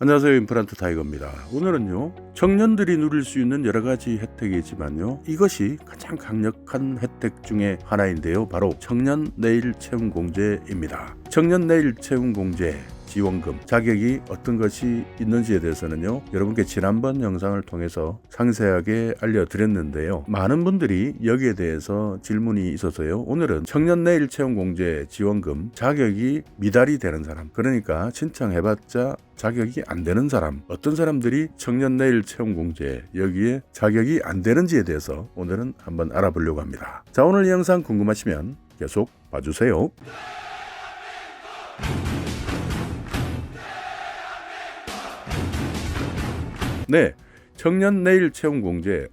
안녕하세요, 임플란트 타이거입니다. 오늘은요, 청년들이 누릴 수 있는 여러 가지 혜택이지만요, 이것이 가장 강력한 혜택 중에 하나인데요, 바로 청년 내일 채용 공제입니다. 청년 내일 채용 공제 지원금 자격이 어떤 것이 있는지에 대해서는요, 여러분께 지난번 영상을 통해서 상세하게 알려드렸는데요, 많은 분들이 여기에 대해서 질문이 있어서요, 오늘은 청년 내일 채용 공제 지원금 자격이 미달이 되는 사람, 그러니까 신청해봤자 자격이 안 되는 사람, 어떤 사람들이 청년 내일 채용 공제 여기에 자격이 안 되는지에 대해서 오늘은 한번 알아보려고 합니다. 자, 오늘 이 영상 궁금하시면 계속 봐주세요. 네, 청년 내일 채용 공제,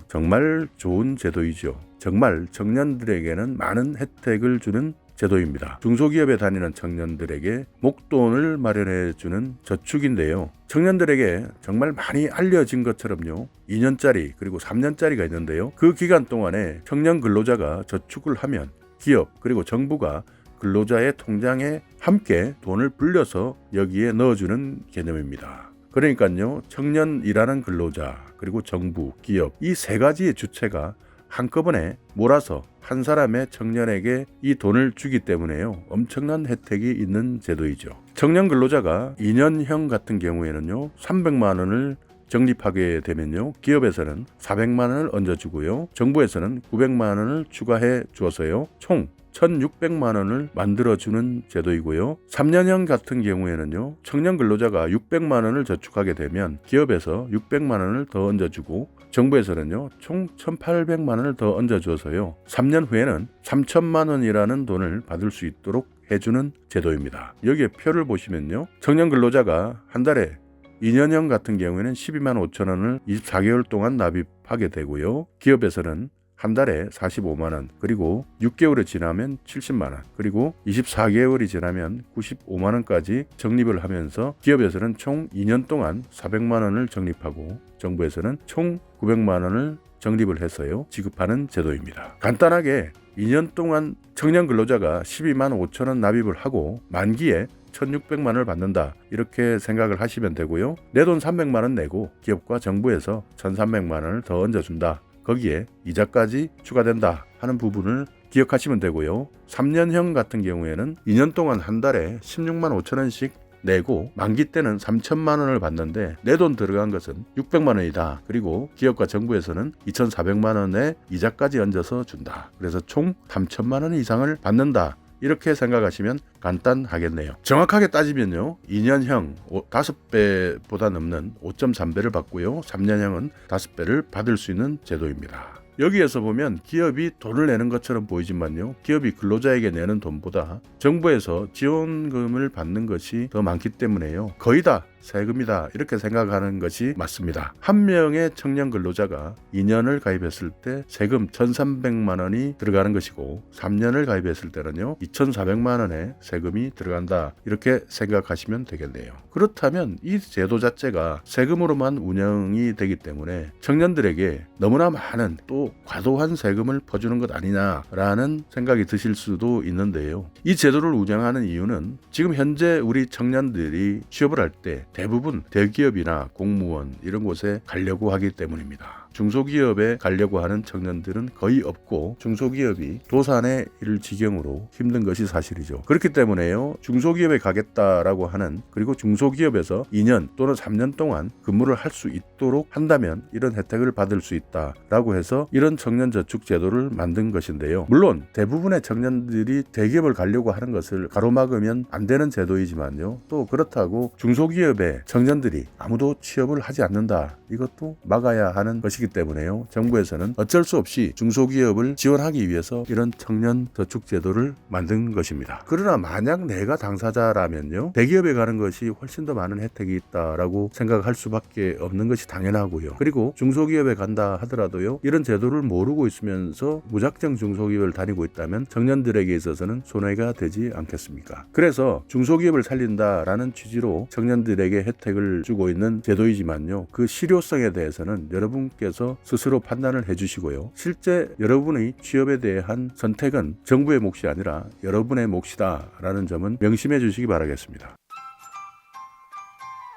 정말 좋은 제도이죠. 정말 청년들에게는 많은 혜택을 주는 제도입니다. 중소기업에 다니는 청년들에게 목돈을 마련해 주는 저축인데요, 청년들에게 정말 많이 알려진 것처럼요, 2년짜리 그리고 3년짜리가 있는데요, 그 기간 동안에 청년 근로자가 저축을 하면 기업 그리고 정부가 근로자의 통장에 함께 돈을 불려서 여기에 넣어주는 개념입니다. 그러니까요, 청년 일하는 근로자 그리고 정부, 기업, 이 세 가지의 주체가 한꺼번에 몰아서 한 사람의 청년에게 이 돈을 주기 때문에요, 엄청난 혜택이 있는 제도이죠. 청년 근로자가 2년형 같은 경우에는요, 300만 원을 적립하게 되면요, 기업에서는 400만 원을 얹어주고요, 정부에서는 900만 원을 추가해 주어서요, 총 1,600만 원을 만들어주는 제도이고요. 3년형 같은 경우에는요, 청년 근로자가 600만 원을 저축하게 되면 기업에서 600만 원을 더 얹어주고 정부에서는요, 총 1,800만 원을 더 얹어줘서요, 3년 후에는 3,000만 원이라는 돈을 받을 수 있도록 해주는 제도입니다. 여기에 표를 보시면요, 청년 근로자가 한 달에 2년형 같은 경우에는 12만 5천 원을 24개월 동안 납입하게 되고요, 기업에서는 한 달에 45만 원, 그리고 6개월이 지나면 70만 원, 그리고 24개월이 지나면 95만 원까지 적립을 하면서 기업에서는 총 2년 동안 400만 원을 적립하고 정부에서는 총 900만 원을 적립을 해서요, 지급하는 제도입니다. 간단하게 2년 동안 청년 근로자가 12만 5천 원 납입을 하고 만기에 1,600만 원을 받는다, 이렇게 생각을 하시면 되고요, 내 돈 300만 원 내고 기업과 정부에서 1,300만 원을 더 얹어준다, 거기에 이자까지 추가된다 하는 부분을 기억하시면 되고요. 3년형 같은 경우에는 2년 동안 한 달에 16만 5천 원씩 내고 만기 때는 3천만 원을 받는데 내 돈 들어간 것은 600만 원이다. 그리고 기업과 정부에서는 2,400만 원의 이자까지 얹어서 준다. 그래서 총 3천만 원 이상을 받는다, 이렇게 생각하시면 간단하겠네요. 정확하게 따지면요, 2년형 5배보다 넘는 5.3배를 받고요, 3년형은 5배를 받을 수 있는 제도입니다. 여기에서 보면 기업이 돈을 내는 것처럼 보이지만요, 기업이 근로자에게 내는 돈보다 정부에서 지원금을 받는 것이 더 많기 때문에요, 거의 다 세금이다, 이렇게 생각하는 것이 맞습니다. 한 명의 청년 근로자가 2년을 가입했을 때 세금 1,300만 원이 들어가는 것이고 3년을 가입했을 때는요, 2,400만 원의 세금이 들어간다, 이렇게 생각하시면 되겠네요. 그렇다면 이 제도 자체가 세금으로만 운영이 되기 때문에 청년들에게 너무나 많은 또 과도한 세금을 퍼주는 것 아니냐라는 생각이 드실 수도 있는데요, 이 제도를 운영하는 이유는 지금 현재 우리 청년들이 취업을 할 때 대부분 대기업이나 공무원 이런 곳에 가려고 하기 때문입니다. 중소기업에 가려고 하는 청년들은 거의 없고 중소기업이 도산에 이를 지경으로 힘든 것이 사실이죠. 그렇기 때문에요, 중소기업에 가겠다라고 하는, 그리고 중소기업에서 2년 또는 3년 동안 근무를 할 수 있도록 한다면 이런 혜택을 받을 수 있다라고 해서 이런 청년저축 제도를 만든 것인데요, 물론 대부분의 청년들이 대기업을 가려고 하는 것을 가로막으면 안 되는 제도이지만요, 또 그렇다고 중소기업에 청년들이 아무도 취업을 하지 않는다, 이것도 막아야 하는 것이기 때문에요, 정부에서는 어쩔 수 없이 중소기업을 지원하기 위해서 이런 청년 저축 제도를 만든 것입니다. 그러나 만약 내가 당사자라면요, 대기업에 가는 것이 훨씬 더 많은 혜택이 있다라고 생각할 수밖에 없는 것이 당연하고요. 그리고 중소기업에 간다 하더라도요, 이런 제도를 모르고 있으면서 무작정 중소기업을 다니고 있다면 청년들에게 있어서는 손해가 되지 않겠습니까? 그래서 중소기업을 살린다라는 취지로 청년들에게 혜택을 주고 있는 제도이지만요, 그 실효성에 대해서는 여러분께서 스스로 판단을 해주시고요, 실제 여러분의 취업에 대한 선택은 정부의 몫이 아니라 여러분의 몫이다 라는 점은 명심해 주시기 바라겠습니다.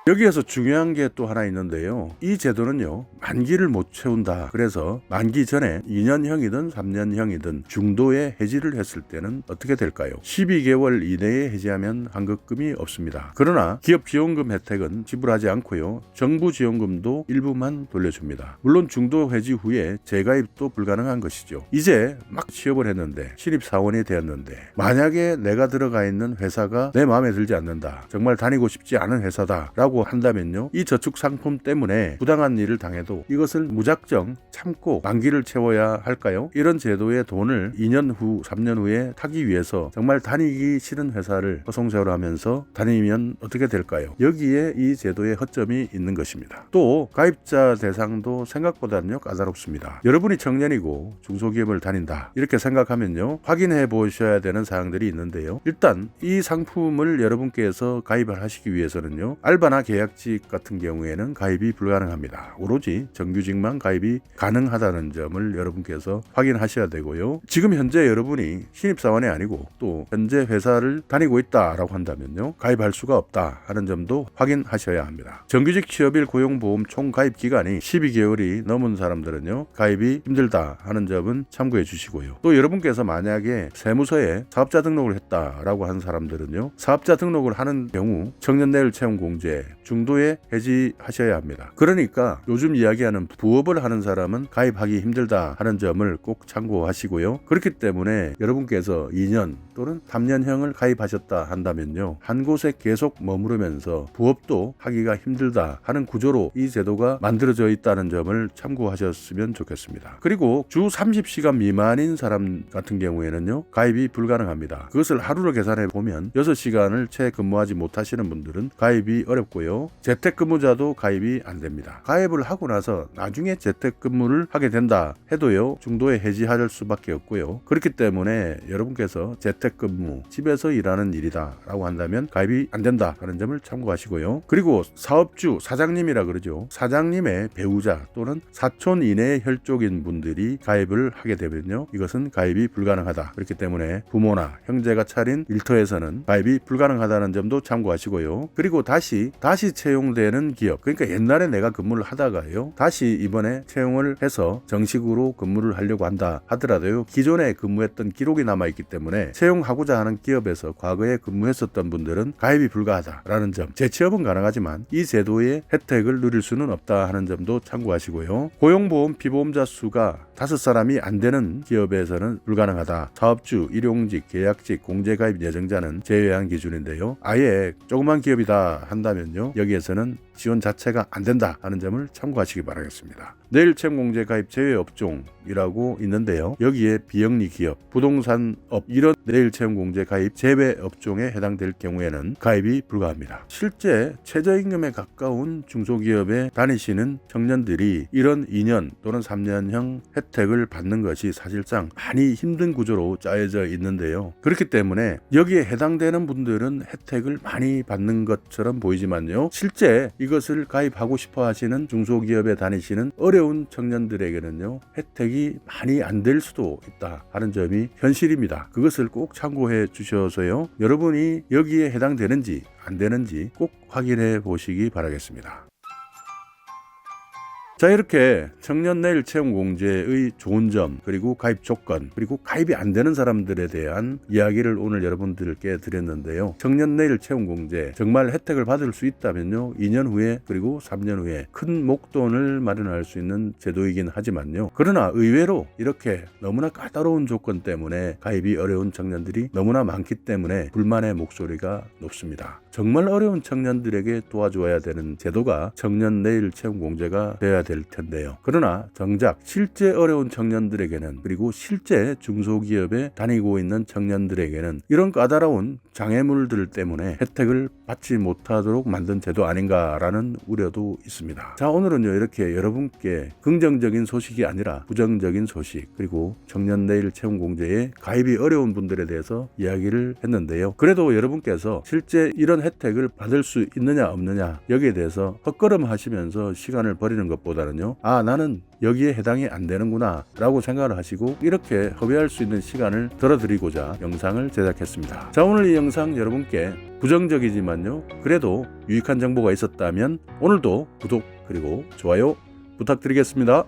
여기에서 중요한 게 또 하나 있는데요. 이 제도는요, 만기를 못 채운다. 그래서 만기 전에 2년형이든 3년형이든 중도에 해지를 했을 때는 어떻게 될까요? 12개월 이내에 해지하면 환급금이 없습니다. 그러나 기업 지원금 혜택은 지불하지 않고요, 정부 지원금도 일부만 돌려줍니다. 물론 중도 해지 후에 재가입도 불가능한 것이죠. 이제 막 취업을 했는데 신입사원이 되었는데 만약에 내가 들어가 있는 회사가 내 마음에 들지 않는다, 정말 다니고 싶지 않은 회사다 라고 한다면요, 이 저축 상품 때문에 부당한 일을 당해도 이것을 무작정 참고 만기를 채워야 할까요? 이런 제도의 돈을 2년 후 3년 후에 타기 위해서 정말 다니기 싫은 회사를 허송세월을 하면서 다니면 어떻게 될까요? 여기에 이 제도의 허점이 있는 것입니다. 또 가입자 대상도 생각보다는요 까다롭습니다. 여러분이 청년이고 중소기업을 다닌다 이렇게 생각하면요, 확인해 보셔야 되는 사항들이 있는데요. 일단 이 상품을 여러분께서 가입을 하시기 위해서는요, 알바나 계약직 같은 경우에는 가입이 불가능합니다. 오로지 정규직만 가입이 가능하다는 점을 여러분께서 확인하셔야 되고요. 지금 현재 여러분이 신입사원이 아니고 또 현재 회사를 다니고 있다라고 한다면요, 가입할 수가 없다 하는 점도 확인하셔야 합니다. 정규직 취업일 고용보험 총 가입 기간이 12개월이 넘은 사람들은요, 가입이 힘들다 하는 점은 참고해 주시고요. 또 여러분께서 만약에 세무서에 사업자 등록을 했다라고 하는 사람들은요, 사업자 등록을 하는 경우 청년내일 채용공제 중도에 해지하셔야 합니다. 그러니까 요즘 이야기하는 부업을 하는 사람은 가입하기 힘들다 하는 점을 꼭 참고하시고요. 그렇기 때문에 여러분께서 2년 또는 3년형을 가입하셨다 한다면요, 한 곳에 계속 머무르면서 부업도 하기가 힘들다 하는 구조로 이 제도가 만들어져 있다는 점을 참고하셨으면 좋겠습니다. 그리고 주 30시간 미만인 사람 같은 경우에는요, 가입이 불가능합니다. 그것을 하루로 계산해 보면 6시간을 채 근무하지 못하시는 분들은 가입이 어렵고요, 재택근무자도 가입이 안 됩니다. 가입을 하고 나서 나중에 재택근무를 하게 된다 해도요, 중도에 해지할 수밖에 없고요. 그렇기 때문에 여러분께서 재택근무, 집에서 일하는 일이다 라고 한다면 가입이 안 된다 하는 점을 참고하시고요. 그리고 사업주, 사장님이라 그러죠. 사장님의 배우자 또는 사촌 이내의 혈족인 분들이 가입을 하게 되면요, 이것은 가입이 불가능하다. 그렇기 때문에 부모나 형제가 차린 일터에서는 가입이 불가능하다는 점도 참고하시고요. 그리고 다시 채용되는 기업, 그러니까 옛날에 내가 근무를 하다가요, 다시 이번에 채용을 해서 정식으로 근무를 하려고 한다 하더라도요, 기존에 근무했던 기록이 남아있기 때문에 채용하고자 하는 기업에서 과거에 근무했었던 분들은 가입이 불가하다라는 점, 재취업은 가능하지만 이 제도의 혜택을 누릴 수는 없다 하는 점도 참고하시고요. 고용보험 피보험자 수가 5사람이 안 되는 기업에서는 불가능하다. 사업주, 일용직, 계약직, 공제가입 예정자는 제외한 기준인데요. 아예 조그만 기업이다 한다면요, 여기에서는 지원 자체가 안 된다 하는 점을 참고하시기 바라겠습니다. 내일 채용공제 가입 제외 업종이라고 있는데요, 여기에 비영리 기업, 부동산업 이런 내일 채용공제 가입 제외 업종에 해당될 경우에는 가입이 불가합니다. 실제 최저임금에 가까운 중소기업에 다니시는 청년들이 이런 2년 또는 3년형 혜택을 받는 것이 사실상 많이 힘든 구조로 짜여져 있는데요. 그렇기 때문에 여기에 해당되는 분들은 혜택을 많이 받는 것처럼 보이지만요, 실제 이것을 가입하고 싶어 하시는 중소기업에 다니시는 어려운 청년들에게는요, 혜택이 많이 안 될 수도 있다 하는 점이 현실입니다. 그것을 꼭 참고해 주셔서요, 여러분이 여기에 해당되는지 안 되는지 꼭 확인해 보시기 바라겠습니다. 자, 이렇게 청년 내일 채용 공제의 좋은 점, 그리고 가입 조건, 그리고 가입이 안 되는 사람들에 대한 이야기를 오늘 여러분들께 드렸는데요. 청년 내일 채용 공제 정말 혜택을 받을 수 있다면요, 2년 후에 그리고 3년 후에 큰 목돈을 마련할 수 있는 제도이긴 하지만요, 그러나 의외로 이렇게 너무나 까다로운 조건 때문에 가입이 어려운 청년들이 너무나 많기 때문에 불만의 목소리가 높습니다. 정말 어려운 청년들에게 도와줘야 되는 제도가 청년 내일 채용 공제가 되어야 될 텐데요. 그러나 정작 실제 어려운 청년들에게는, 그리고 실제 중소기업에 다니고 있는 청년들에게는 이런 까다로운 장애물들 때문에 혜택을 받지 못하도록 만든 제도 아닌가라는 우려도 있습니다. 자, 오늘은요, 이렇게 여러분께 긍정적인 소식이 아니라 부정적인 소식, 그리고 청년 내일 채용 공제에 가입이 어려운 분들에 대해서 이야기를 했는데요. 그래도 여러분께서 실제 이런 이런 혜택을 받을 수 있느냐 없느냐 여기에 대해서 헛걸음 하시면서 시간을 버리는 것보다는요, 아 나는 여기에 해당이 안 되는구나 라고 생각을 하시고 이렇게 허비할 수 있는 시간을 덜어드리고자 영상을 제작했습니다. 자, 오늘 이 영상 여러분께 부정적이지만요 그래도 유익한 정보가 있었다면 오늘도 구독 그리고 좋아요 부탁드리겠습니다.